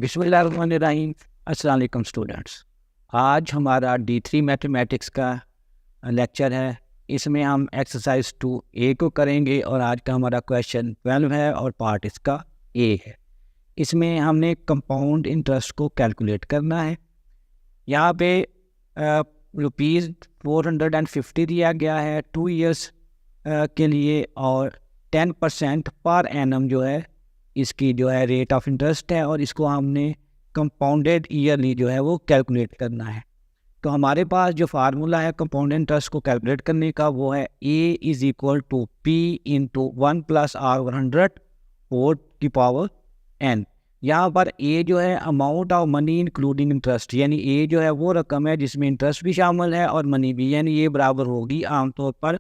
बिस्मिल्लाहिर्रहमानिर्रहीम। अस्सलाम वालेकुम स्टूडेंट्स। आज हमारा D3 मैथमेटिक्स का लेक्चर है। इसमें हम एक्सरसाइज 2A को करेंगे और आज का हमारा क्वेश्चन 12 है और पार्ट इसका A है। इसमें हमने कंपाउंड इंटरेस्ट को कैलकुलेट करना है। यहाँ पे ₹450 दिया गया है 2 इयर्स के लिए और 10% पर एनम जो है इसकी जो है रेट ऑफ इंटरेस्ट है और इसको हमने कंपाउंडेड ईयरली जो है वो कैलकुलेट करना है। तो हमारे पास जो फार्मूला है कंपाउंड इंटरेस्ट को कैलकुलेट करने का वो है A is equal to P into 1 + R/100 4 की पावर N। यहाँ पर A जो है amount of money including interest, यानी A जो है वो रकम है जिसमें इंटरेस्ट भी शामिल है और मनी भी, यानी ये बराबर होगी आमतौर पर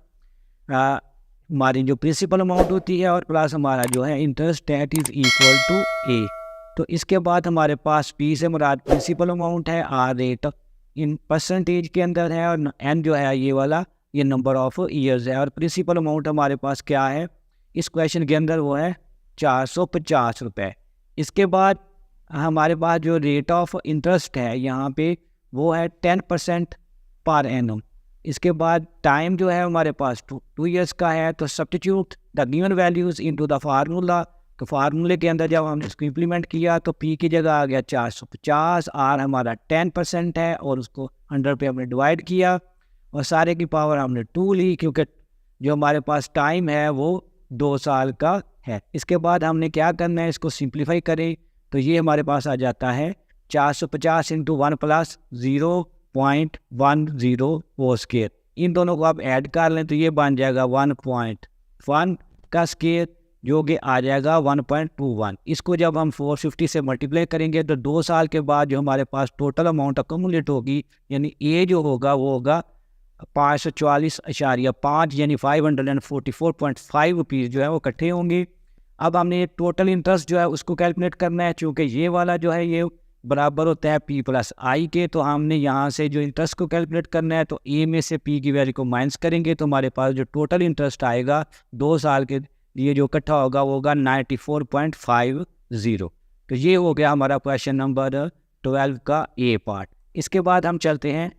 हमारी जो प्रिंसिपल अमाउंट होती है और प्लस हमारा जो है interest that is equal to A। तो इसके बाद हमारे पास P से मुराद प्रिंसिपल अमाउंट है, R रेट इन परसेंटेज के अंदर है और N जो है ये वाला ये नंबर ऑफ ईयर्स है। और प्रिंसिपल अमाउंट हमारे पास क्या है इस क्वेश्चन के अंदर, वो है 450 रुपये। इसके बाद हमारे पास जो रेट ऑफ इंटरेस्ट है यहाँ पे वो है 10% पर एनम। इसके बाद टाइम जो है हमारे पास 2 इयर्स का है। तो substitute the given values into the formula. तो फार्मूले के अंदर जब हमने इसको इम्प्लीमेंट किया तो P की जगह आ गया 450, R हमारा 10% है और उसको 100 पे हमने डिवाइड किया और सारे की पावर हमने 2 ली क्योंकि जो हमारे पास टाइम है वो 2 साल का है। इसके बाद हमने क्या करना है, इसको सिंप्लीफाई करें तो ये हमारे पास आ जाता है 450 इंटू 1 + 0.10 वो स्केयर। इन दोनों को आप ऐड कर लें तो ये बन जाएगा 1.1 का स्केयर जो कि आ जाएगा 1.21। इसको जब हम 450 से मल्टीप्लाई करेंगे तो 2 साल के बाद जो हमारे पास टोटल अमाउंट अकोमुलेट होगी यानी ए जो होगा वो होगा 544.5 यानी 544.5 रुपीज़ जो है वो इकट्ठे होंगे। अब हमने ये टोटल इंटरेस्ट जो है उसको कैलकुलेट करना है। चूँकि ये वाला जो है ये बराबर होता है P + I के, तो हमने यहाँ से जो इंटरेस्ट को कैलकुलेट करना है तो A में से P की वैल्यू को माइनस करेंगे तो हमारे पास जो टोटल इंटरेस्ट आएगा 2 साल के लिए जो इकट्ठा होगा वो होगा 94.50। तो ये हो गया हमारा क्वेश्चन नंबर 12 का A पार्ट। इसके बाद हम चलते हैं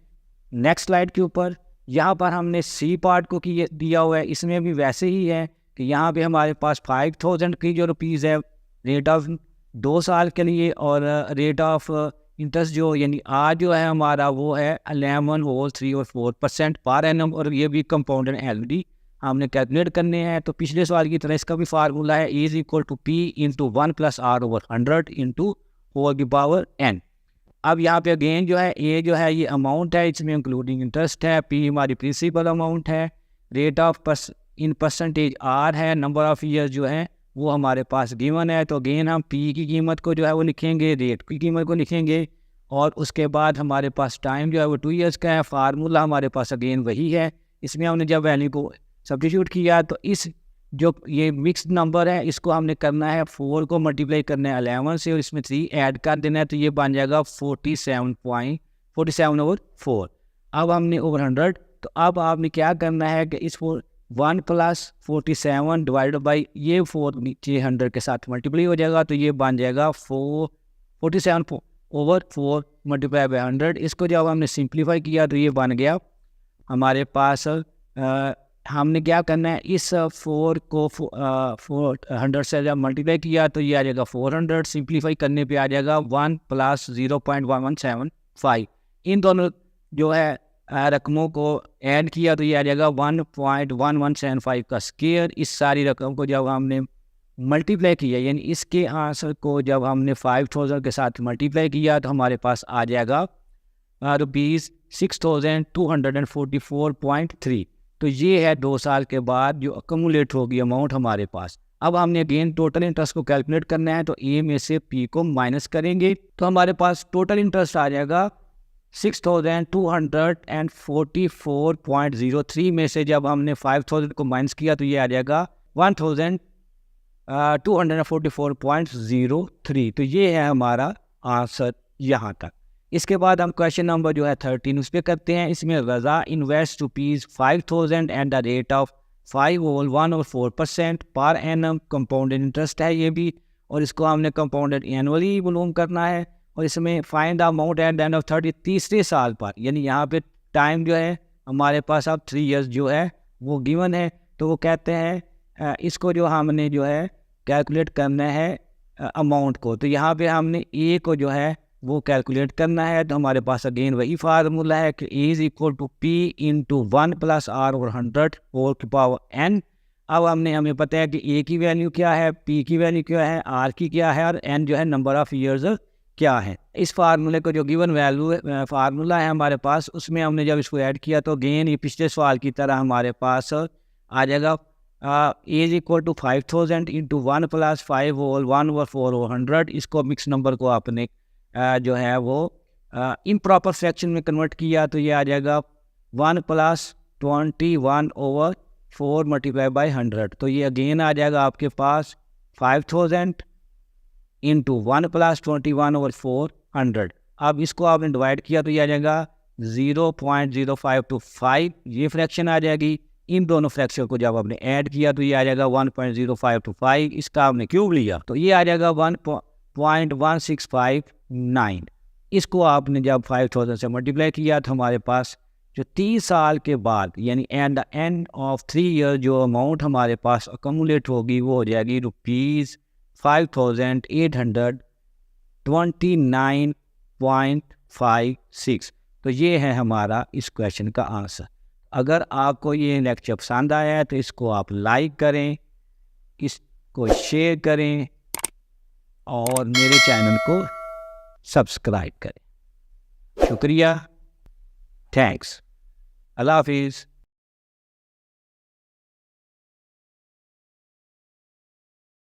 नेक्स्ट स्लाइड के ऊपर। यहाँ पर हमने C पार्ट को दिया हुआ है, इसमें भी वैसे ही है कि यहाँ पे हमारे पास 5000 की जो रुपीज़ है रेट ऑफ 2 साल के लिए और रेट ऑफ इंटरेस्ट जो यानी आज जो है हमारा वो है 11 होल 3 और 4% पर एनम और ये भी कंपाउंडेड एलडी हमने कैलकुलेट करने हैं। तो पिछले सवाल की तरह इसका भी फार्मूला है A = P into 1 + R/100 into 4 की पावर N। अब यहाँ पे अगेन जो है A जो है ये अमाउंट है, इसमें इंक्लूडिंग इंटरेस्ट है, P हमारी प्रिंसिपल अमाउंट है, rate of in percentage R है, नंबर ऑफ़ ईयर्स जो है वो हमारे पास गिवन है। तो अगेन हम P की कीमत को जो है वो लिखेंगे, रेट की कीमत को लिखेंगे और उसके बाद हमारे पास टाइम जो है वो 2 इयर्स का है। फार्मूला हमारे पास अगेन वही है। इसमें हमने जब वैल्यू को सब्स्टिट्यूट किया तो इस जो ये मिक्स्ड नंबर है इसको हमने करना है 4 को मल्टीप्लाई करना है 11 से और इसमें 3 ऐड कर देना है तो ये बन जाएगा 47.47/4। अब हमने ओवर 100, तो अब आपने क्या करना है कि इस 1 + 47 डिवाइड बाई ये 4 नीचे 100 के साथ मल्टीप्लाई हो जाएगा तो ये बन जाएगा 47/4 मल्टीप्लाई बाई 100। इसको जब हमने सिंप्लीफाई किया तो ये बन गया हमारे पास हमने क्या करना है इस 4 को 400 से जब मल्टीप्लाई किया तो ये आ जाएगा 400। सिंप्लीफाई करने पे आ जाएगा 1 + 0.1175। इन दोनों जो है रकमों को ऐड किया तो ये आ जाएगा 1.1175 का स्केयर। इस सारी रकम को जब हमने मल्टीप्लाई किया यानी इसके आंसर को जब हमने 5000 के साथ मल्टीप्लाई किया तो हमारे पास आ जाएगा ₹6244.3। तो ये है 2 साल के बाद जो अकमुलेट होगी अमाउंट हमारे पास। अब हमने अगेन टोटल इंटरेस्ट को कैलकुलेट करना है तो A में से P को माइनस करेंगे तो हमारे पास टोटल इंटरेस्ट आ जाएगा 6244.03 में से जब हमने 5000 को माइनस किया तो ये आ जाएगा 1244.03। तो ये है हमारा आंसर यहाँ तक। इसके बाद हम क्वेश्चन नंबर जो है 13 उस पर करते हैं। इसमें Raza invest ₹5000 and the rate of 5 whole 1 और 4% पर एनम कंपाउंडेड इंटरेस्ट है ये भी और इसको हमने कंपाउंडेड एनुअली मालूम करना है। और इसमें find the amount at the end of 30, तीसरे साल पर, यानी यहाँ पे टाइम जो है हमारे पास अब 3 इयर्स जो है वो गिवन है। तो वो कहते हैं इसको जो हमने जो है कैलकुलेट करना है अमाउंट को। तो यहाँ पे हमने ए को जो है वो कैलकुलेट करना है। तो हमारे पास अगेन वही फार्मूला है कि A is equal to P into 1 plus R और 100 होल की पावर एन। अब हमें पता है कि ए की वैल्यू क्या है, पी की वैल्यू क्या है, आर की क्या है और एन जो है नंबर ऑफ़ ईयर्स क्या है। इस फार्मूले को जो गिवन वैल्यू फार्मूला है हमारे पास, उसमें हमने जब इसको ऐड किया तो अगेन ये पिछले सवाल की तरह हमारे पास आ जाएगा A is equal to 5000 into 1 plus 5 whole 1/4 और 100। इसको मिक्स नंबर को आपने जो है वो इम्प्रॉपर फ्रैक्शन में कन्वर्ट किया तो ये आ जाएगा 1 प्लस 21/4 मल्टीप्लाई बाई 100। तो ये अगेन आ जाएगा आपके पास 5000 इंटू 1 प्लस 21/400। अब इसको आपने डिवाइड किया तो ये आ जाएगा 0.0525, ये फ्रैक्शन आ जाएगी। इन दोनों फ्रैक्शन को जब आपने ऐड किया तो ये आ जाएगा 1.0525, इसका आपने क्यूब लिया तो ये आ जाएगा 1.1659। इसको आपने जब 5000 से मल्टीप्लाई किया तो हमारे पास जो 30 साल के बाद यानी at the end of 3 year जो अमाउंट हमारे पास अकमुलेट होगी वो हो जाएगी ₹5829.56। तो ये है हमारा इस क्वेश्चन का आंसर। अगर आपको ये लेक्चर पसंद आया है तो इसको आप लाइक करें, इसको शेयर करें और मेरे चैनल को सब्सक्राइब करें। शुक्रिया, थैंक्स, अल्लाह हाफिज़।